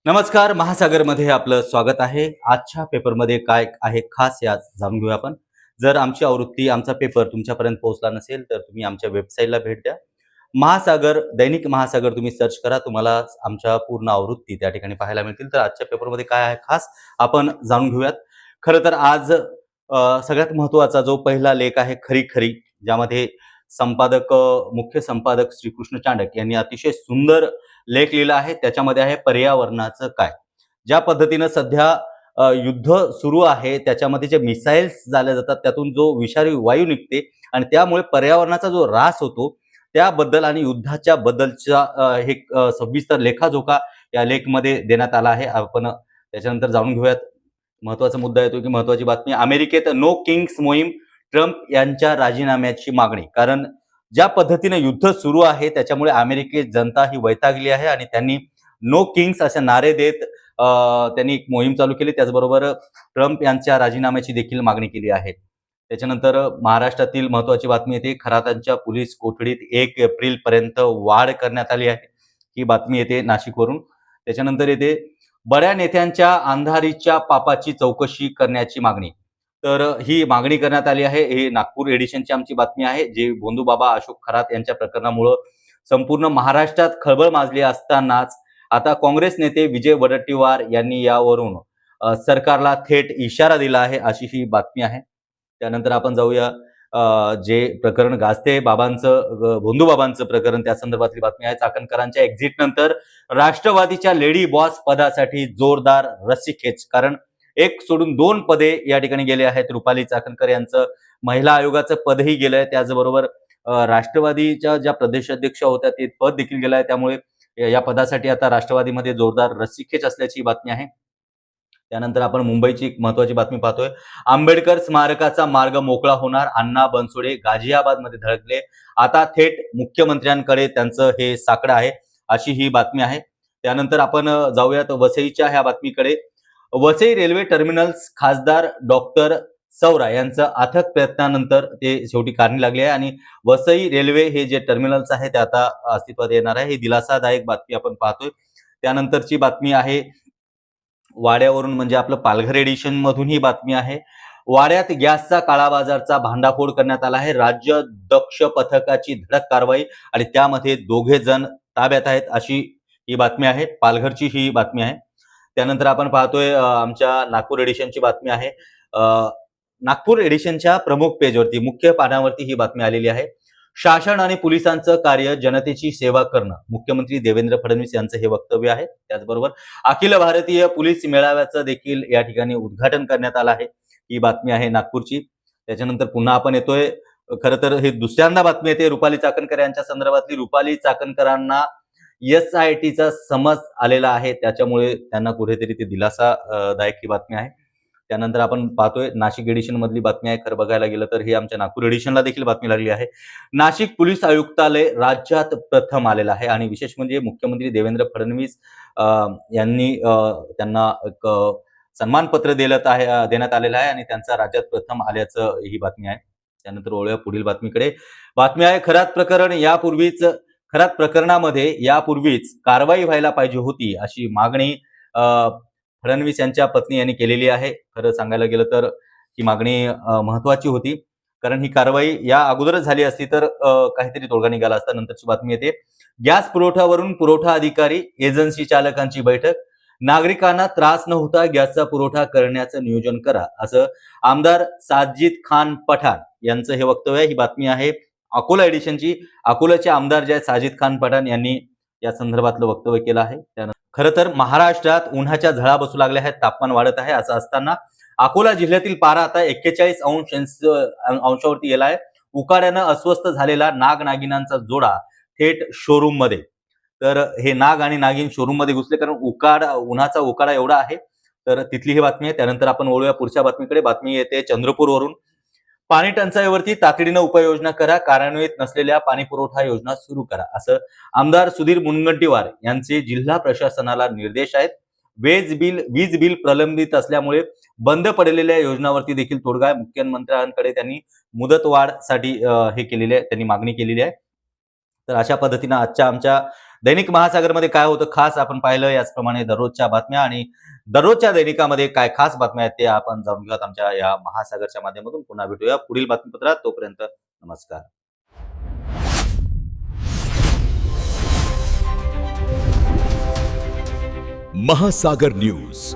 नमस्कार. महासागरमध्ये आपलं स्वागत आहे. आजच्या पेपरमध्ये काय आहे खास यात जाणून घेऊया आपण. जर आमची आवृत्ती, आमचा पेपर तुमच्यापर्यंत पोहोचला नसेल, तर तुम्ही आमच्या वेबसाईटला भेट द्या. महासागर, दैनिक महासागर तुम्ही सर्च करा. तुम्हाला आमच्या पूर्ण आवृत्ती त्या ठिकाणी पाहायला मिळतील. तर आजच्या पेपरमध्ये काय आहे खास आपण जाणून घेऊयात. खरं तर आज सगळ्यात महत्त्वाचा जो पहिला लेख आहे खरी-खरी, ज्यामध्ये मुख्य संपादक श्रीकृष्ण चांडक यांनी अतिशय सुंदर लेख लिहिला आहे. त्याच्यामध्ये आहे पर्यावरणाचं काय? ज्या पद्धतीनं सध्या युद्ध सुरू आहे, त्याच्यामध्ये जे मिसाईल्स झाल्या जातात, त्यातून जो विषारी वायू निघते आणि त्यामुळे पर्यावरणाचा जो ऱ्हास होतो, त्याबद्दल आणि युद्धाच्या बद्दलचा हे सविस्तर लेखाजोखा या लेखमध्ये देण्यात आला आहे. आपण त्याच्यानंतर जाणून घेऊयात. महत्त्वाचा मुद्दा येतो की महत्त्वाची बातमी, अमेरिकेत नो किंग्स मोहीम, ट्रम्प यांच्या राजीनाम्याची मागणी. कारण ज्या पद्धतीने युद्ध सुरू आहे त्याच्यामुळे अमेरिकेत जनता ही वैतागली आहे आणि त्यांनी नो किंग्स असे नारे देत त्यांनी एक मोहीम चालू केली. त्याचबरोबर ट्रम्प यांच्या राजीनाम्याची देखील मागणी केली आहे. त्याच्यानंतर महाराष्ट्रातील महत्त्वाची बातमी येते, खरातांच्या पोलीस कोठडीत 1 एप्रिलपर्यंत वाढ करण्यात आली आहे. ही बातमी येते नाशिकवरून. त्याच्यानंतर येते, बड्या नेत्यांच्या अंधारीच्या पापाची चौकशी करण्याची मागणी. तर ही मागणी करण्यात आली आहे. ही नागपूर एडिशनची आमची बातमी आहे. जे भोंदूबाबा अशोक खरात यांच्या प्रकरणामुळं संपूर्ण महाराष्ट्रात खळबळ माजली असतानाच आता काँग्रेस नेते विजय वडेट्टीवार यांनी यावरून सरकारला थेट इशारा दिला आहे, अशी ही बातमी आहे. त्यानंतर आपण जाऊया, जे प्रकरण गाजते भोंदूबाबांचं प्रकरण, त्या संदर्भातली बातमी आहे. चाकणकरांच्या एक्झिट नंतर राष्ट्रवादीच्या लेडी बॉस पदासाठी जोरदार रस्सीखेच. कारण एक सोडून 2 पदे या ठिकाणी गेले आहेत. रुपाली चाकणकर यांचं महिला आयोगाचं पदही गेलंय. त्याचबरोबर राष्ट्रवादीच्या ज्या प्रदेशाध्यक्ष होत्या ते पद देखील गेलं आहे. त्यामुळे या पदासाठी आता राष्ट्रवादीमध्ये जोरदार रस्सीखेच असल्याची बातमी आहे. त्यानंतर आपण मुंबईची एक महत्त्वाची बातमी पाहतोय. आंबेडकर स्मारकाचा मार्ग मोकळा होणार, अण्णा बनसोडे गाझियाबादमध्ये धडकले. आता थेट मुख्यमंत्र्यांकडे त्यांचं हे साकडं आहे, अशी ही बातमी आहे. त्यानंतर आपण जाऊयात वसईच्या ह्या बातमीकडे. वसई रेल्वे टर्मिनल्स खासदार डॉक्टर सौरा यांचं अथक प्रयत्नानंतर ते शेवटी कारणी लागले आहे आणि वसई रेल्वे हे जे टर्मिनल्स आहे ते आता अस्तित्वात येणार आहे. ही दिलासादायक बातमी आपण पाहतोय. त्यानंतरची बातमी आहे वाड्यावरून, म्हणजे आपलं पालघर एडिशन मधून ही बातमी आहे. वाड्यात गॅसचा काळाबाजारचा भांडाफोड करण्यात आला आहे. राज्य दक्ष पथकाची धडक कारवाई आणि त्यामध्ये 2 जण ताब्यात आहेत, अशी ही बातमी आहे. पालघरची ही बातमी आहे. त्यानंतर आपण पाहतोय आमच्या नागपूर एडिशनची बातमी आहे. नागपूर एडिशनच्या प्रमुख पेजवरती, मुख्य पानावरती ही बातमी आलेली आहे. शासन आणि पोलिसांचं कार्य जनतेची सेवा करणं, मुख्यमंत्री देवेंद्र फडणवीस यांचं हे वक्तव्य आहे. त्याचबरोबर अखिल भारतीय पोलीस मेळाव्याचं देखील या ठिकाणी उद्घाटन करण्यात आलं आहे. ही बातमी आहे नागपूरची. त्याच्यानंतर पुन्हा आपण येतोय, खरं तर हे दुसऱ्यांदा बातमी येते रुपाली चाकणकर यांच्या संदर्भातली. रुपाली चाकणकरांना एसआयटीचा समज आलेला आहे, त्याच्यामुळे त्यांना कुठेतरी ते दिलासादायक ही बातमी आहे. त्यानंतर आपण पाहतोय नाशिक एडिशन मधली बातमी आहे. खरं बघायला गेलं तर ही आमच्या नागपूर एडिशनला देखील बातमी लागली आहे. नाशिक पोलीस आयुक्तालय राज्यात प्रथम आलेलं आहे आणि विशेष म्हणजे मुख्यमंत्री देवेंद्र फडणवीस यांनी त्यांना एक सन्मानपत्र देण्यात आलेलं आहे आणि त्यांचा राज्यात प्रथम आल्याचं ही बातमी आहे. त्यानंतर वळूया पुढील बातमीकडे. बातमी आहे खरात प्रकरणामध्ये यापूर्वीच कारवाई व्हायला पाहिजे होती, अशी मागणी फडणवीस यांच्या पत्नी यांनी केलेली आहे. खरं सांगायला गेलं तर ही मागणी महत्वाची होती, कारण ही कारवाई या अगोदरच झाली असती तर काहीतरी तोडगा निघाला असता. नंतरची बातमी येते, गॅस पुरवठ्यावरून पुरवठा अधिकारी एजन्सी चालकांची बैठक. नागरिकांना त्रास न होता गॅसचा पुरवठा करण्याचं नियोजन करा, असं आमदार साजिद खान पठाण यांचं हे वक्तव्य आहे. ही बातमी आहे अकोला एडिशनची. अकोल्याचे आमदार जे साजिद खान पठाण यांनी या संदर्भातलं वक्तव्य केलं आहे. खरं तर महाराष्ट्रात उन्हाच्या झळा बसू लागल्या आहेत, तापमान वाढत आहे. असं असताना अकोला जिल्ह्यातील पारा आता 41 अंशावरती गेला आहे. उकाड्यानं अस्वस्थ झालेला नाग नागिनांचा जोडा थेट शोरूम मध्ये. तर हे नाग आणि नागिन शोरूम मध्ये घुसले, कारण उन्हाचा उकाडा एवढा आहे. तर तिथली ही बातमी आहे. त्यानंतर आपण वळूया पुढच्या बातमीकडे. बातमी येते चंद्रपूरवरून. पाणी टंचाईवरती तातडीनं उपाययोजना करा, कार्यान्वित नसलेल्या पाणी पुरवठा योजना सुरू करा, असं आमदार सुधीर मुनगंटीवार यांचे जिल्हा प्रशासनाला निर्देश आहेत. वीज बिल प्रलंबित असल्यामुळे बंद पडलेल्या योजनांवरती देखील तोडगा आहे. मुख्यमंत्र्यांकडे त्यांनी मुदतवाढसाठी हे केलेले आहे, त्यांनी मागणी केलेली आहे. तर अशा पद्धतीनं आजच्या आमच्या दैनिक महासागरमध्ये काय होतं खास आपण पाहिलं, याचप्रमाणे दररोजच्या बातम्या आणि दररोजच्या दैनिकामध्ये काय खास बातम्या आहेत ते आपण जाणून घेऊयात आमच्या या महासागरच्या माध्यमातून. पुन्हा भेटूया पुढील बातमीपत्रात. तोपर्यंत नमस्कार. महासागर न्यूज.